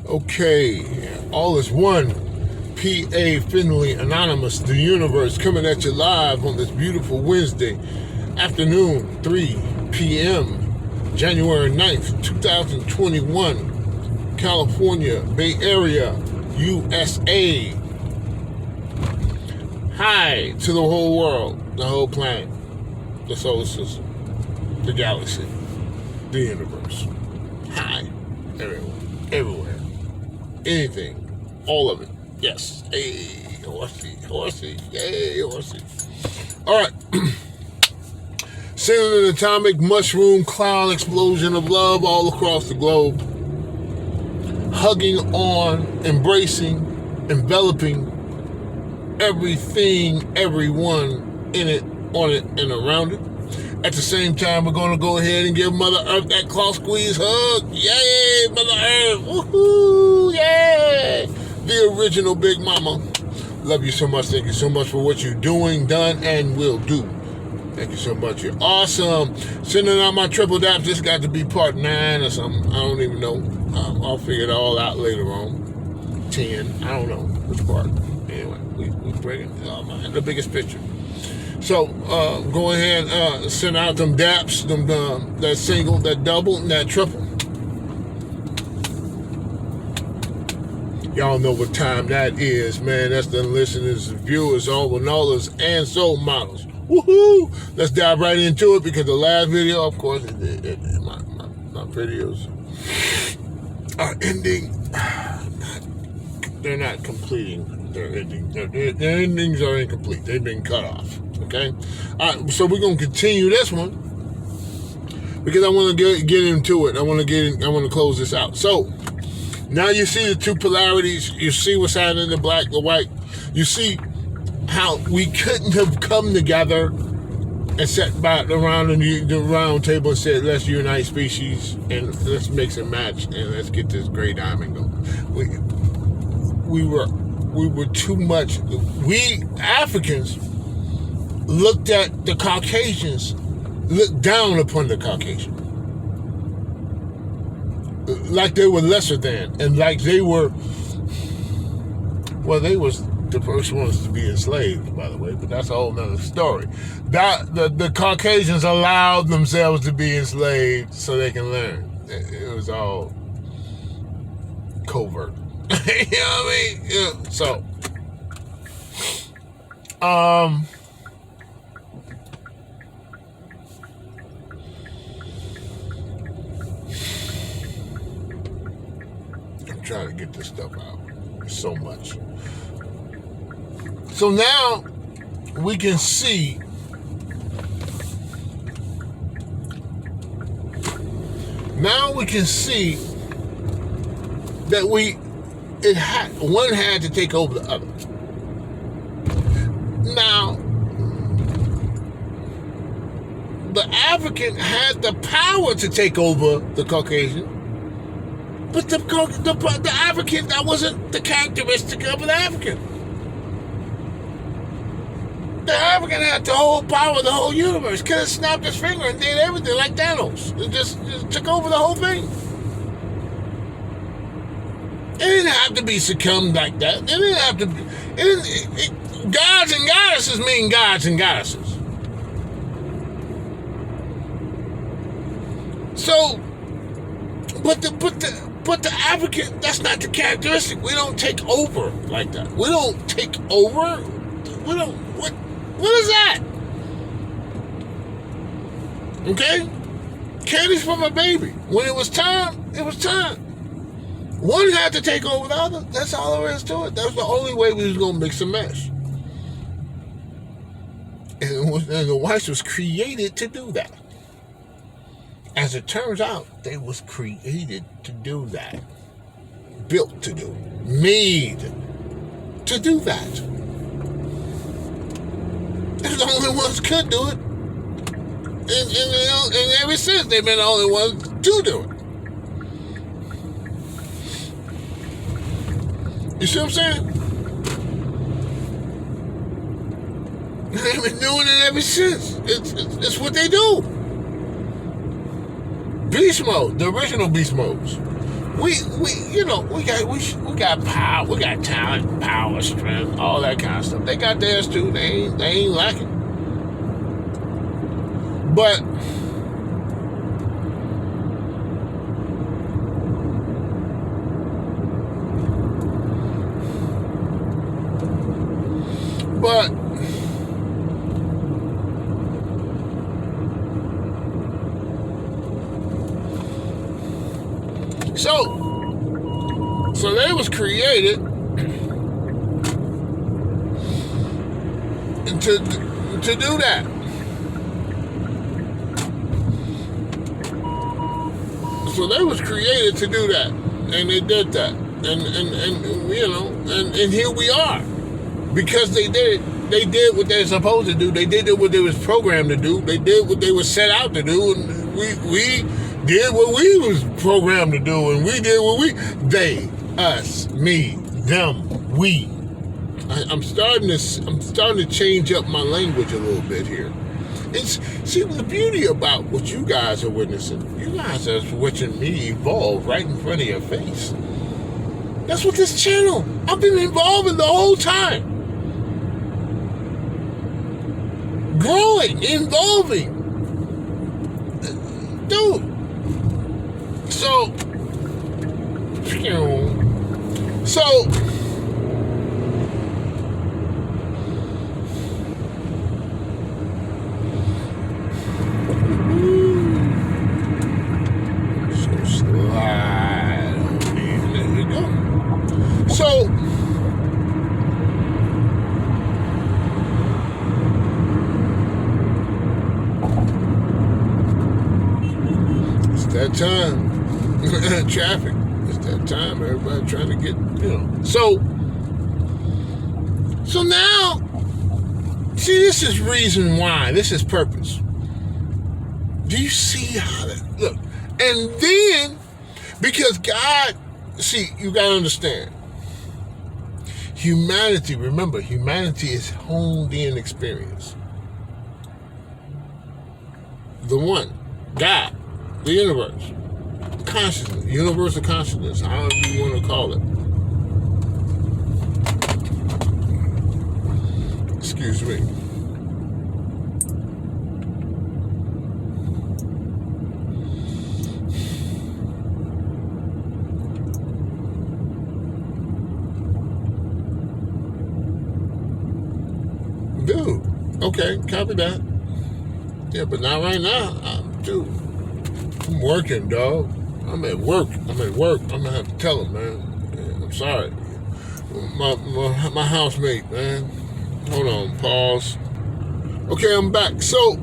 Okay, all is one. P.A. Finley Anonymous, the universe, coming at you live on this beautiful Wednesday afternoon, 3 p.m., January 9th, 2021, California, Bay Area, USA. Hi to the whole world, the whole planet, the solar system, the galaxy, the universe. Hi, everywhere, anything, all of it. Yes. Hey, horsey. Yay, horsey. All right. Sending an atomic mushroom cloud explosion of love all across the globe. Hugging on, embracing, enveloping everything, everyone in it, on it, and around it. At the same time, we're going to go ahead and give Mother Earth that claw squeeze hug. Yay, Mother Earth. Woohoo, yay. The original Big Mama. Love you so much. Thank you so much for what you're doing, done, and will do. Thank you so much. You're awesome. Sending out my triple daps. This got to be part 9 or something. I don't even know. I'll figure it all out later on. 10. I don't know which part. Anyway, we bring it the biggest picture. So go ahead and send out them daps, that single, that double, and that triple. Y'all know what time that is, man. That's the listeners, viewers, All1llAs, and soul models. Woohoo! Let's dive right into it because the last video, of course, my videos are ending. They're not completing. They're ending. Their endings are incomplete. They've been cut off. Okay? All right, so we're going to continue this one because I want to get into it. I want to close this out. So, now you see the two polarities. You see what's happening, the black, the white. You see how we couldn't have come together and sat back around the round table and said, let's unite species and let's mix and match and let's get this gray diamond going. We were too much. We Africans looked at the Caucasians, looked down upon the Caucasians. Like they were lesser than, and like they were, well, they was the first ones to be enslaved, by the way, but that's a whole nother story. The Caucasians allowed themselves to be enslaved so they can learn. It was all covert. You know what I mean? Yeah. So, trying to get this stuff out. So much. So now we can see that one had to take over the other. Now the African had the power to take over the Caucasian. But the African, that wasn't the characteristic of an African. The African had the whole power of the whole universe. Could have snapped his finger and did everything like Thanos. It just took over the whole thing. It didn't have to be succumbed like that. It didn't have to be. Gods and goddesses mean gods and goddesses. So, but the African, that's not the characteristic. We don't take over like that. We don't take over. We don't. What is that? Okay? Candy's from a baby. When it was time, it was time. One had to take over the other. That's all there is to it. That was the only way we was going to mix and match. And the whites was created to do that. As it turns out, they was created to do that. Built to do. Made to do that. They're the only ones could do it. And ever since, they've been the only ones to do it. You see what I'm saying? They've been doing it ever since. It's what they do. Beast mode, the original beast modes. we got power, we got talent, power, strength, all that kind of stuff. They got theirs too. They ain't lacking. But so they was created to do that. So they was created to do that, and they did that, and here we are, because they did what they're supposed to do. They did what they was programmed to do. They did what they were set out to do, and we did what we was programmed to do, and we did what they, us, me, them, we. I'm starting to change up my language a little bit here. See, the beauty about what you guys are witnessing, you guys are watching me evolve right in front of your face. That's what this channel, I've been evolving the whole time. Growing, evolving. Dude. So, slide on in. There you go. So, it's that time. Traffic. It's that time. Everybody trying to get, So now, see, this is reason why. This is purpose. Do you see how that, look? And then, because God, see, you got to understand. Humanity, remember, humanity is honed in experience. The one, God, the universe. Consciousness, universal consciousness, however you want to call it. Excuse me. Dude, okay, copy that. Yeah, but not right now. I'm working, dog. I'm at work. I'm gonna have to tell him, man. I'm sorry. My housemate, man. Hold on, pause. Okay, I'm back. So,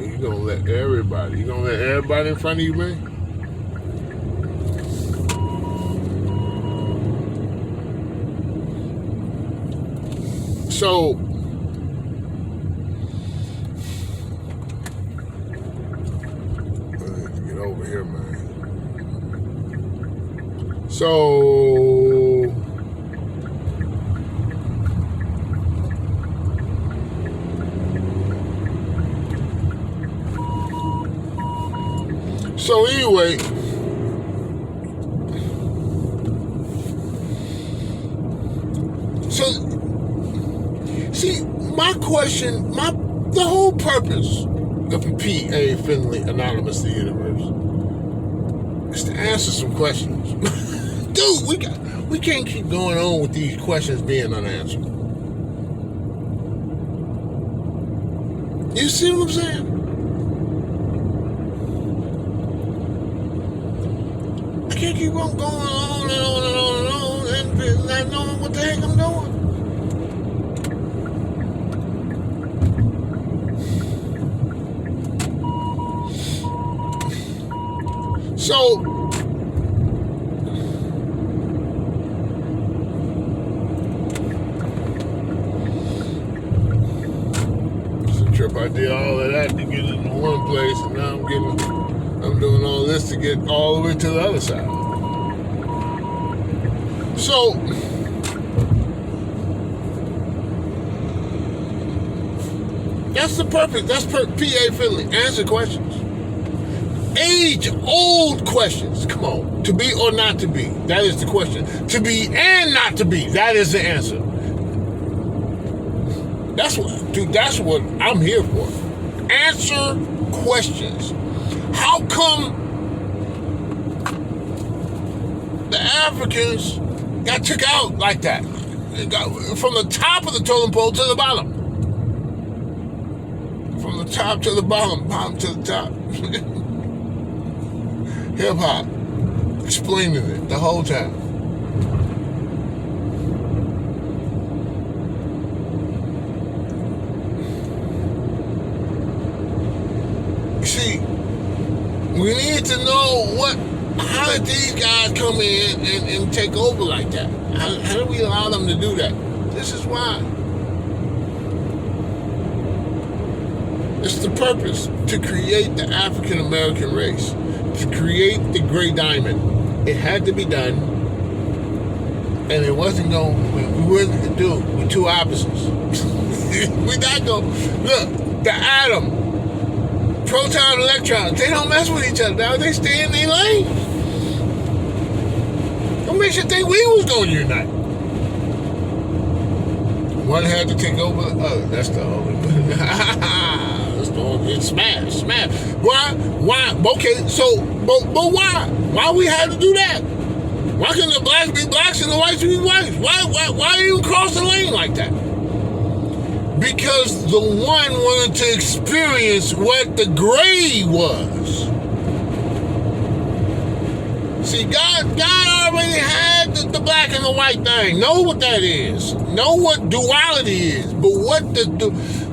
you gonna let everybody in front of you, man? So, get over here, man. So, anyway, see, my question, the whole purpose of P.A. Finley, Anonymous, the Universe, is to answer some questions. Dude, we can't keep going on with these questions being unanswered. You see what I'm saying? I can't keep on going on and on and on and on and not knowing what the heck I'm doing. So, it's a trip. I did all of that to get into one place, and now I'm doing all this to get all the way to the other side. So, That's the purpose. That's PA friendly. Answer questions. Age-old questions. Come on. To be or not to be. That is the question. To be and not to be. That is the answer. That's what I'm here for. Answer questions. How come the Africans got took out like that? It got from the top of the totem pole to the bottom. From the top to the bottom, bottom to the top. Hip hop explaining it the whole time. See, we need to know how did these guys come in and take over like that? How do we allow them to do that? This is why. It's the purpose to create the African American race, to create the gray diamond. It had to be done, and it wasn't going. We weren't do it with two opposites. We not go. Look, the atom. Proton, electrons, they don't mess with each other now. They stay in their lane. What makes you think we was going to unite? One had to take over the other. That's the only one. That's the only. It's smash. Why? Okay, so, but why? Why we had to do that? Why couldn't the blacks be blacks and the whites be whites? Why even cross the lane like that? Because the one wanted to experience what the gray was. See, God already had the black and the white thing. Know what that is. Know what duality is. But what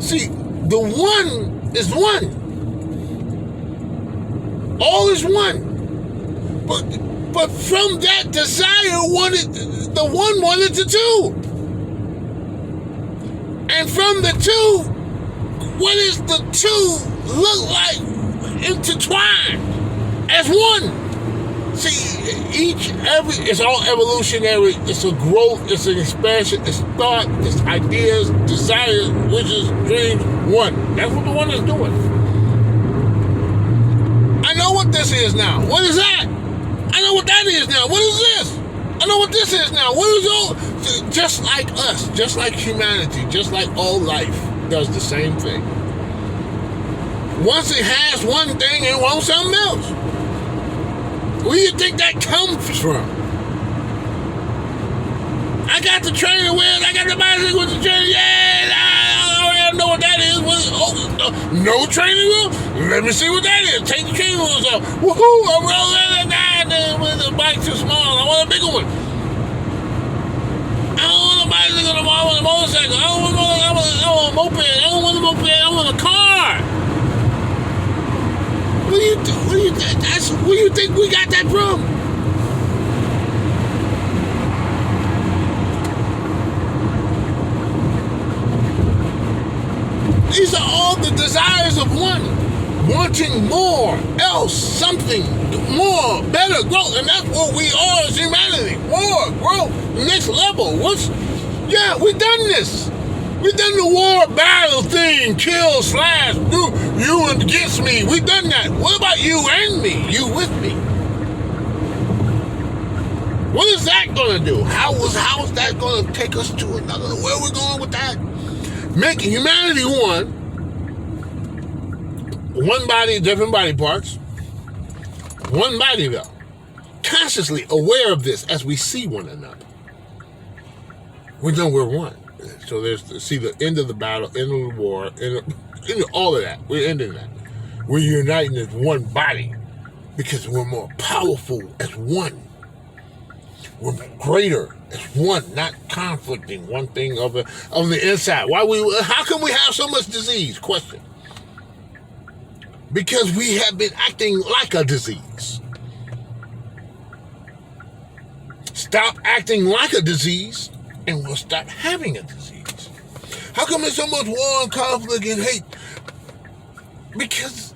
see, the one is one. All is one. But from that desire, the one wanted the two. And from the two, what does the two look like intertwined as one? See, it's all evolutionary. It's a growth, it's an expansion, it's thought, it's ideas, desires, wishes, dreams, one. That's what the one is doing. I know what this is now. What is that? I know what that is now. What is this? I know what this is now. What is all? Just like us, just like humanity, just like all life does the same thing. Once it has one thing, it wants something else. Where do you think that comes from? I got the training wheels, I got the bicycle with the training. Yeah, I already know what that is. No training wheels? Let me see what that is. Take the training wheels off. Woohoo! I'm rolling that with the bike too small. I want a bigger one. I don't want a bicycle. I want a motorcycle. I don't want a moped. I don't want a moped. I want a car. What do you think? Where do you think we got that from? These are all the desires of one, wanting more, else, something, more, better, growth, and that's what we are as humanity. More, growth, next level. We've done this. We've done the war battle thing, kill, slash, you against me. We've done that. What about you and me? You with me? What is that going to do? How is that going to take us to another? Where are we going with that? Making humanity one body, different body parts, one body though. Consciously aware of this as we see one another. We know we're one. So there's the end of the battle, end of the war, end of all of that. We're ending that. We're uniting as one body because we're more powerful as one. We're greater as one, not conflicting one thing of the inside. How can we have so much disease? Question. Because we have been acting like a disease. Stop acting like a disease and we'll stop having a disease. How come there's so much war and conflict and hate? Because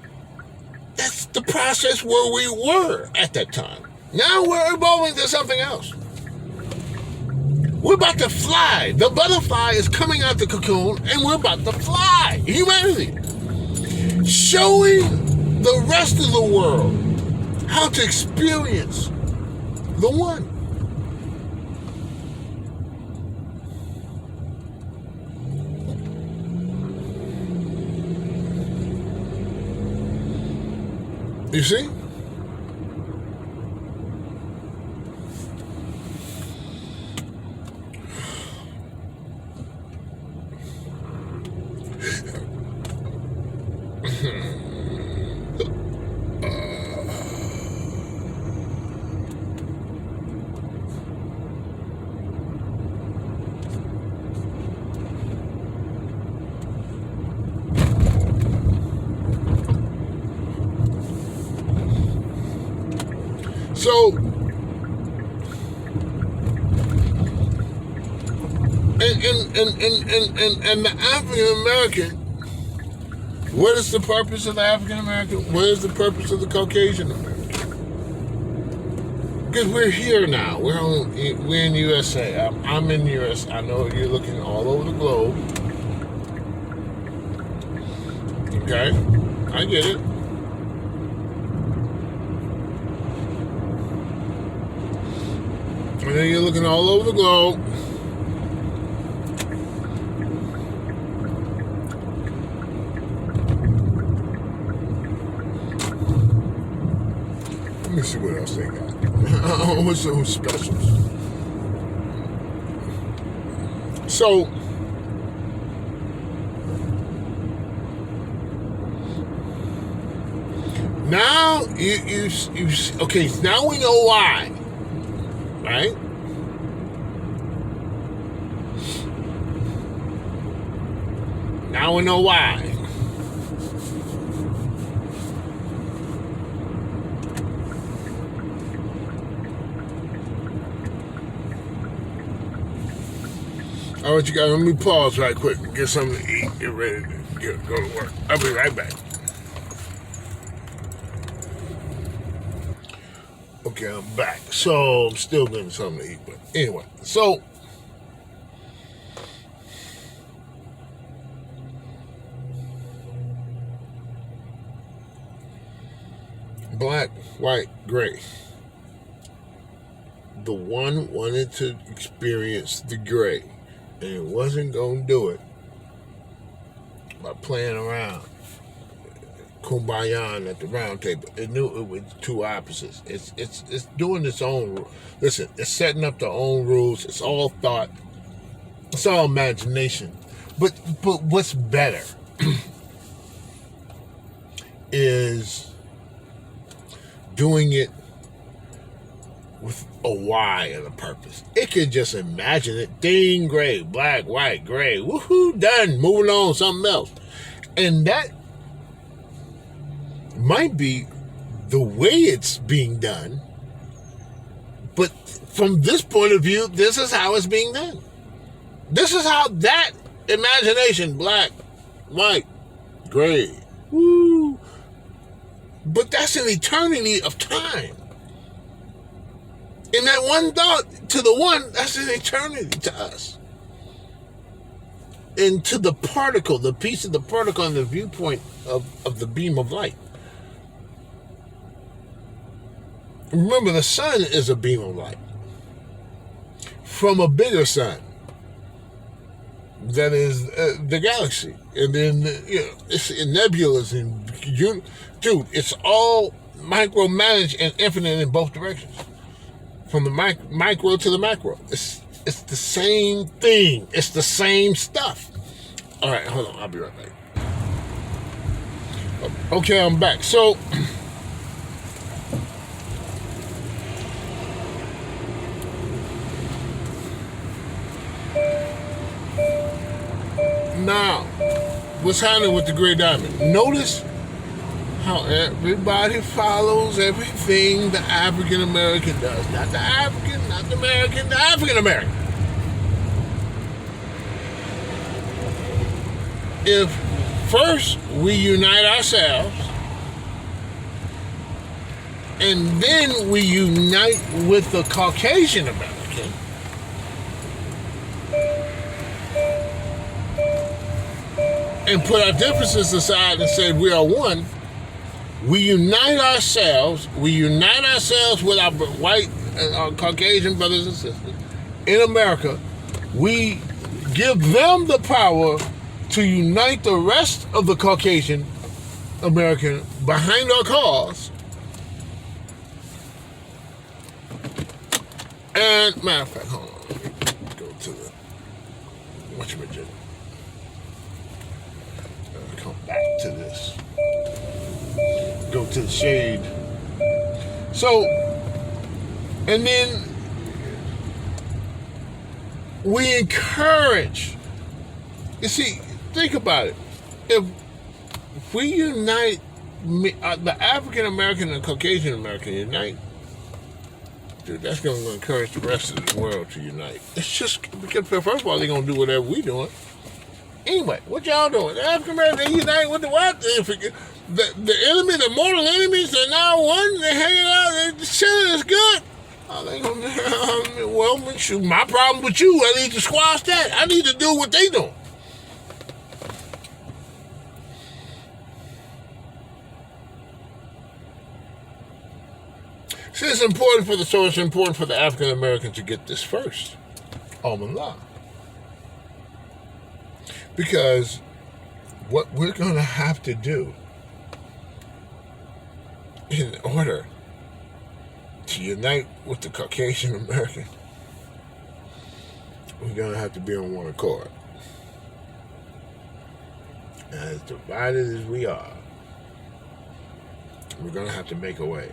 that's the process where we were at that time. Now we're evolving to something else. We're about to fly. The butterfly is coming out the cocoon, and we're about to fly. Humanity. Showing the rest of the world how to experience the one. You see? So, and the African American, what is the purpose of the African American? What is the purpose of the Caucasian American? Because we're here now. We're in USA. I'm in US. I know you're looking all over the globe. Okay, I get it. And then you're looking all over the globe. Let me see what else they got. What's those specials? So, now you okay, now we know why. Right? Now we know why. All right, you guys, let me pause right quick and get something to eat, get ready to go to work. I'll be right back. Okay, I'm back. So I'm still getting something to eat, but anyway. So black, white, gray. The one wanted to experience the gray, and it wasn't going to do it by playing around. Kumbaya at the round table. It knew it was two opposites. It's doing its own. Listen, it's setting up their own rules. It's all thought. It's all imagination. But what's better is doing it with a why and a purpose. It could just imagine it. Ding, gray, black, white, gray. Woohoo, done. Moving on, something else. And that might be the way it's being done, but from this point of view, this is how it's being done. This is how that imagination, black, white, gray, woo, but that's an eternity of time. And that one thought to the one, that's an eternity to us. And to the particle, the piece of the particle on the viewpoint of the beam of light. Remember, the sun is a beam of light from a bigger sun that is the galaxy, and then it's in nebulas and dude, it's all micromanaged and infinite in both directions, from the micro to the macro. It's the same thing. It's the same stuff. All right, hold on. I'll be right back. Okay, I'm back. So. Now, what's happening with the gray diamond? Notice how everybody follows everything the African American does. Not the African, not the American, the African American. If first we unite ourselves, and then we unite with the Caucasian American, and put our differences aside and say we are one. We unite ourselves. We unite ourselves with our white and our Caucasian brothers and sisters in America. We give them the power to unite the rest of the Caucasian American behind our cause. And matter of fact, hold on, let me go to the whatchamajig. Come back to this. Go to the shade. So, and then we encourage. You see, think about it. If we unite, the African American and Caucasian American unite, dude, that's going to encourage the rest of the world to unite. It's just because, first of all, they're going to do whatever we're doing. Anyway, what y'all doing? The African American, they unite with the what? The enemy, the mortal enemies, they're now one. They're hanging out. They're chilling. It's good. Oh, they gonna, well, shoot, my problem with you, I need to squash that. I need to do what they doing. So it's important for the African American to get this first. All1llA. Because what we're going to have to do in order to unite with the Caucasian American, we're going to have to be on one accord. As divided as we are, we're going to have to make a way.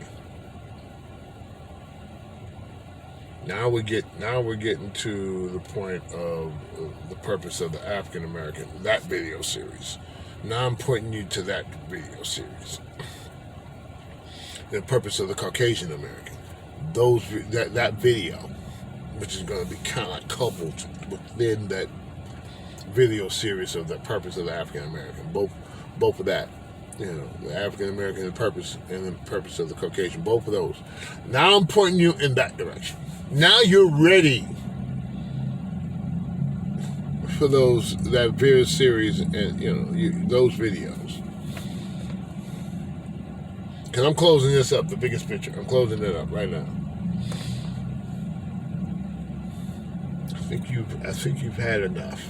Now we're getting to the point of the purpose of the African American, that video series. Now I'm pointing you to that video series. The purpose of the Caucasian American, that video, which is going to be kind of like coupled within that video series of the purpose of the African American. Both of that. You know, the African American, the purpose, and the purpose of the Caucasian, both of those. Now I'm pointing you in that direction. Now you're ready for that video series and those videos. Because I'm closing this up, the biggest picture. I'm closing it up right now. I think you've had enough.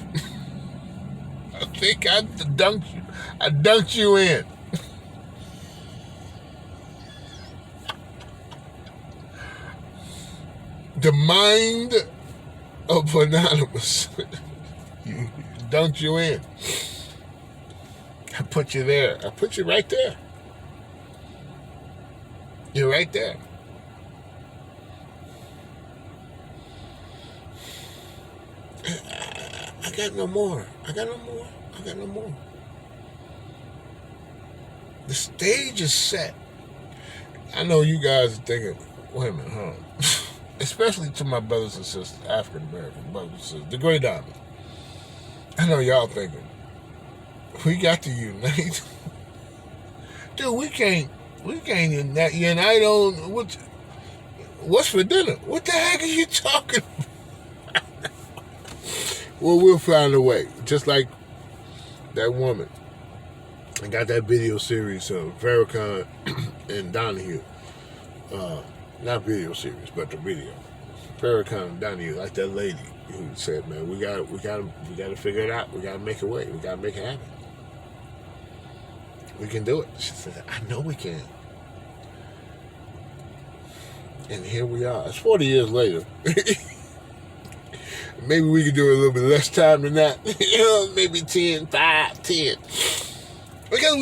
I think I dunked you in. The mind of Anonymous. Dunked you in. I put you there. I put you right there. You're right there. I got no more. The stage is set. I know you guys are thinking, wait a minute, huh? Especially to my brothers and sisters, African American brothers and sisters, the Great Diamond. I know y'all thinking, we got to unite. Dude, we can't unite on what's for dinner? What the heck are you talking about? Well, we'll find a way. Just like that woman. I got that video series of Farrakhan and Donahue. Not video series, but the video. Farrakhan and Donahue, like that lady who said, "Man, we got to figure it out. We got to make a way. We got to make it happen. We can do it." She said, "I know we can." And here we are. It's 40 years later. Maybe we could do it a little bit less time than that. Maybe 10, 5, 10. Because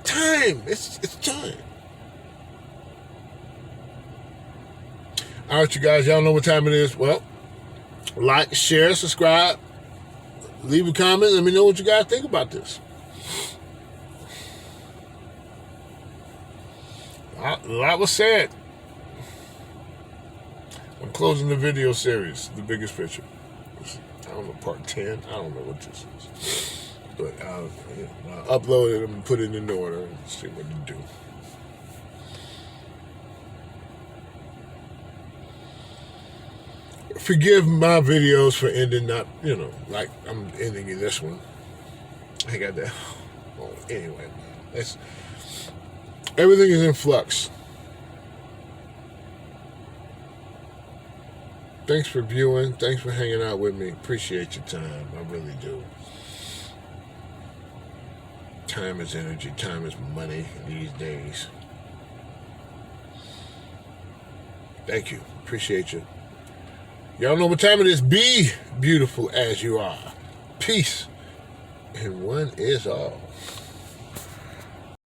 time. It's time. All right, you guys, y'all know what time it is. Well, like, share, subscribe, leave a comment. Let me know what you guys think about this. A lot was said. I'm closing the video series, the biggest picture. I don't know, part 10. I don't know what this is. But I'll upload it and put it in order and see what to do. Forgive my videos for ending up, like I'm ending in this one. I got that. Oh, anyway, everything is in flux. Thanks for viewing. Thanks for hanging out with me. Appreciate your time. I really do. Time is energy. Time is money these days. Thank you. Appreciate you. Y'all know what time it is. Be beautiful as you are. Peace. And one is all.